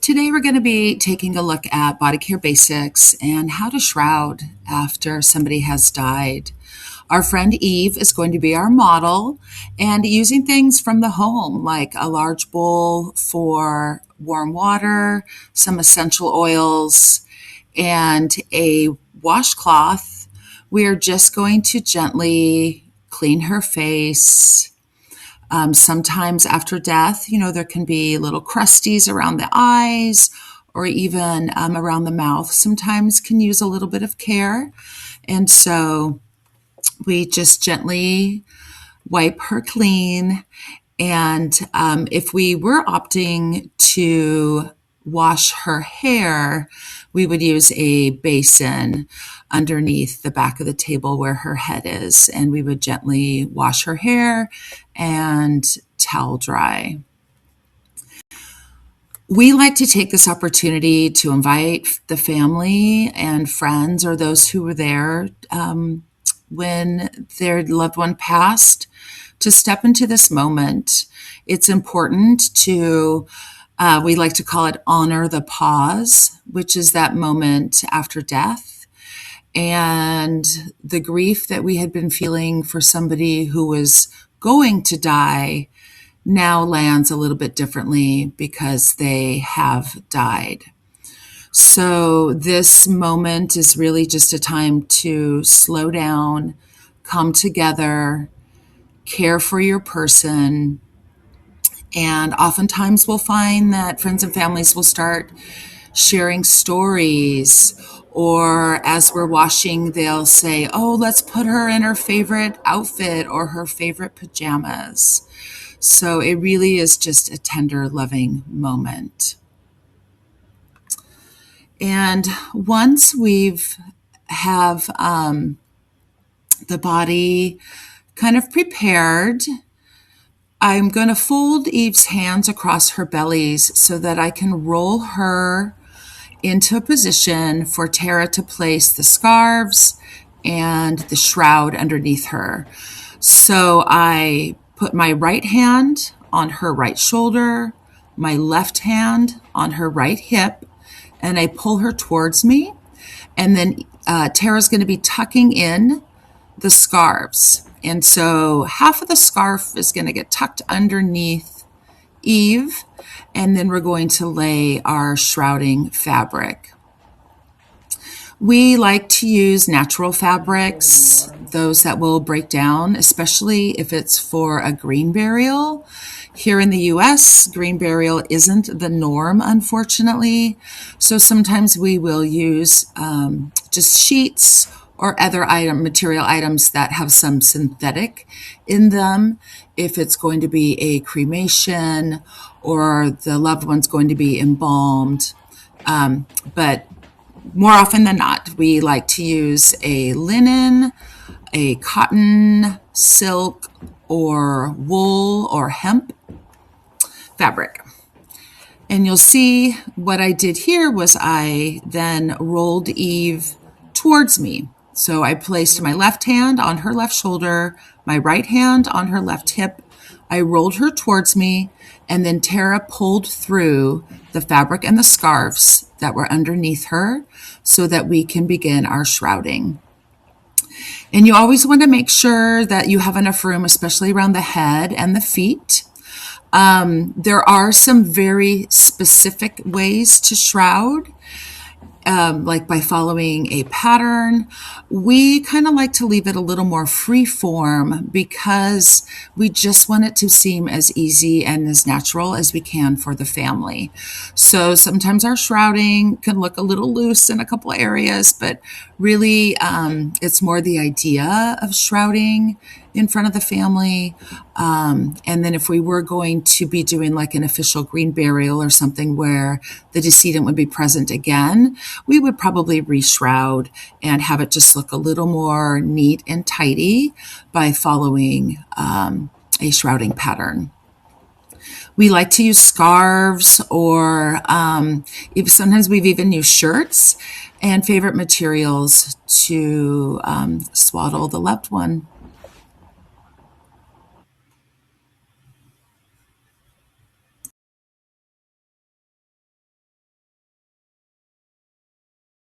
Today, we're going to be taking a look at body care basics and how to shroud after somebody has died. Our friend Eve is going to be our model and using things from the home, like a large bowl for warm water, some essential oils, and a washcloth. We are just going to gently clean her face. Sometimes after death, there can be little crusties around the eyes or even around the mouth. Sometimes can use a little bit of care. And so we just gently wipe her clean. And if we were opting to wash her hair, we would use a basin underneath the back of the table where her head is, and we would gently wash her hair and towel dry. We like to take this opportunity to invite the family and friends or those who were there when their loved one passed to step into this moment. It's important to we like to call it honor the pause, which is that moment after death and the grief that we had been feeling for somebody who was going to die now lands a little bit differently because they have died. So this moment is really just a time to slow down, come together, care for your person. And oftentimes we'll find that friends and families will start sharing stories, or as we're washing, they'll say, oh, let's put her in her favorite outfit or her favorite pajamas. So it really is just a tender, loving moment. And once we've have the body kind of prepared, I'm going to fold Eve's hands across her bellies so that I can roll her into a position for Tara to place the scarves and the shroud underneath her. So I put my right hand on her right shoulder, my left hand on her right hip, and I pull her towards me. And then Tara's going to be tucking in the scarves. And so half of the scarf is going to get tucked underneath Eve, and then we're going to lay our shrouding fabric. We like to use natural fabrics, those that will break down, especially if it's for a green burial. Here in the U.S., green burial isn't the norm, unfortunately. So sometimes we will use just sheets or other material items that have some synthetic in them, if it's going to be a cremation or the loved one's going to be embalmed. But more often than not, we like to use a linen, a cotton, silk, or wool or hemp fabric. And you'll see what I did here was I then rolled Eve towards me. So I placed my left hand on her left shoulder, my right hand on her left hip. I rolled her towards me, and then Tara pulled through the fabric and the scarves that were underneath her so that we can begin our shrouding. And you always want to make sure that you have enough room, especially around the head and the feet. There are some very specific ways to shroud. Like by following a pattern. We kind of like to leave it a little more free form because we just want it to seem as easy and as natural as we can for the family. So sometimes our shrouding can look a little loose in a couple areas, but really it's more the idea of shrouding in front of the family. And then if we were going to be doing like an official green burial or something where the decedent would be present again, we would probably re-shroud and have it just look a little more neat and tidy by following a shrouding pattern. We like to use scarves or sometimes we've even used shirts and favorite materials to swaddle the loved one.